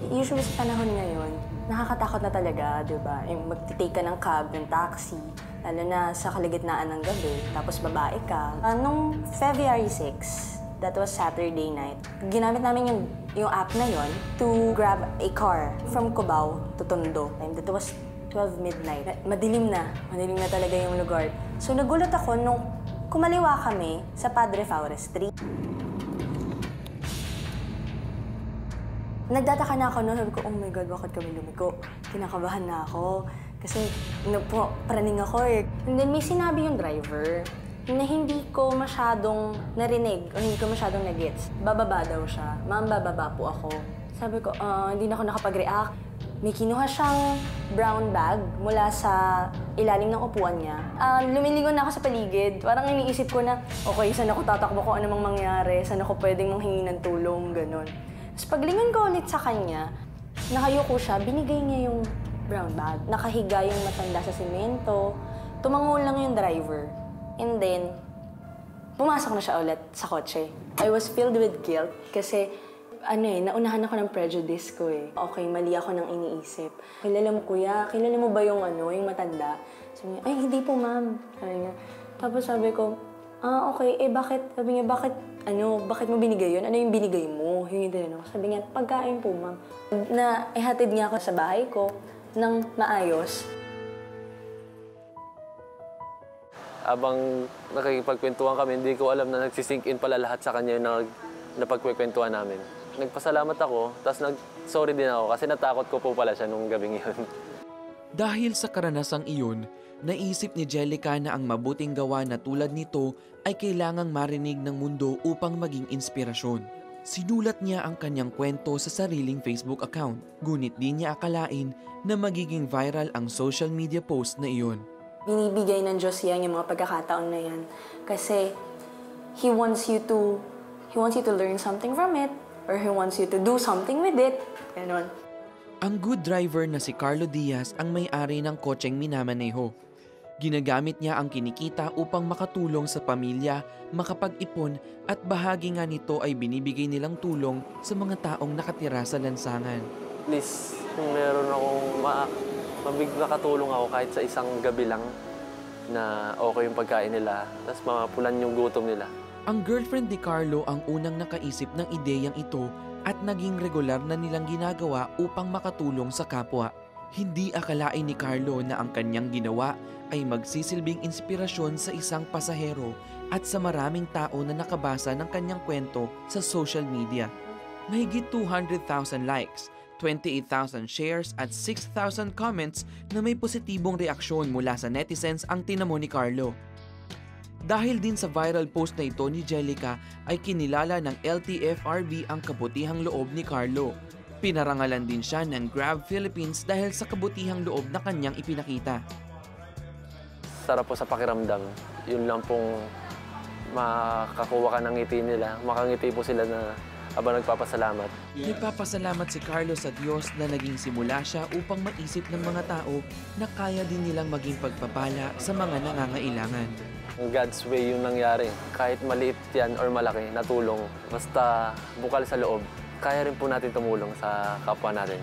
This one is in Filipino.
Usually sa panahon ngayon, nakakatakot na talaga, di ba? Yung magtitake ka ng cab, ng taxi, lalo na sa kalagitnaan ng gabi, tapos babae ka. Nung February 6, that was Saturday night, ginamit namin yung app na yon to grab a car from Cubao to Tondo. That was 12 midnight. Madilim na talaga yung lugar. So nagulat ako nung kumaliwa kami sa Padre Faures Street. Nagtataka na ako noon, sabi ko, oh my God, bakit kami lumiko? Kinakabahan na ako. Kasi praning ako eh. And then may sinabi yung driver na hindi ko masyadong narinig o hindi ko masyadong nagets. Bababa daw siya. Ma'am, bababa po ako. Sabi ko, hindi na ako nakapag-react. May kinuha siyang brown bag mula sa ilalim ng upuan niya. Lumilingon na ako sa paligid. Parang iniisip ko na, okay, saan ako tatakbo kung anumang mangyari? Saan ako pwedeng manghingi ng tulong? Ganon. Tapos paglingon ko ulit sa kanya, nakayuko siya, binigay niya yung brown bag. Nakahiga yung matanda sa simento. Tumango lang yung driver. And then, pumasok na siya ulit sa kotse. I was filled with guilt kasi naunahan ako ng prejudice ko eh. Okay, mali ako nang iniisip. Kilala mo kuya, kilala mo ba yung yung matanda? Sabi niya, ay hindi po ma'am. Sabi niya. Tapos sabi ko, okay, bakit? Sabi niya, bakit mo binigay yun? Ano yung binigay mo? Yung tinanong. Sabi niya, pagkain po ma'am. Na ihatid niya ako sa bahay ko ng maayos. Habang nakikipagkwentuhan kami, hindi ko alam na nagsisink in pala lahat sa kanya yung napagkwentuhan namin. Nagpasalamat ako, tapos nag-sorry din ako kasi natakot ko po pala siya nung gabing yun. Dahil sa karanasang iyon, naisip ni Jellica na ang mabuting gawa na tulad nito ay kailangang marinig ng mundo upang maging inspirasyon. Sinulat niya ang kanyang kwento sa sariling Facebook account, ngunit di niya akalain na magiging viral ang social media post na iyon. Binibigay ng Diyos yan yung mga pagkakataon na yan kasi He wants you to learn something from it or He wants you to do something with it. Ganon. Ang good driver na si Carlo Diaz ang may-ari ng kotseng minamaneho. Ginagamit niya ang kinikita upang makatulong sa pamilya, makapag-ipon at bahagi nga nito ay binibigay nilang tulong sa mga taong nakatira sa lansangan. At least kung meron akong makatulong ako kahit sa isang gabi lang na okay yung pagkain nila, tapos mapulan yung gutom nila. Ang girlfriend ni Carlo ang unang nakaisip ng ideyang ito at naging regular na nilang ginagawa upang makatulong sa kapwa. Hindi akalain ni Carlo na ang kanyang ginawa ay magsisilbing inspirasyon sa isang pasahero at sa maraming tao na nakabasa ng kanyang kwento sa social media. Mahigit 200,000 likes, 28,000 shares at 6,000 comments na may positibong reaksyon mula sa netizens ang tinamo ni Carlo. Dahil din sa viral post na ito ni Jellica ay kinilala ng LTFRB ang kabutihang loob ni Carlo. Pinarangalan din siya ng Grab Philippines dahil sa kabutihang loob na kanyang ipinakita. Sarap po sa pakiramdam. Yun lang pong makakuha ka ng ngiti nila. Makangiti po sila na habang nagpapasalamat. Nagpapasalamat si Carlo sa Diyos na naging simula siya upang maisip ng mga tao na kaya din nilang maging pagpapala sa mga nangangailangan. God's way yung nangyari. Kahit maliit yan or malaki na tulong, basta bukal sa loob, kaya rin po natin tumulong sa kapwa natin.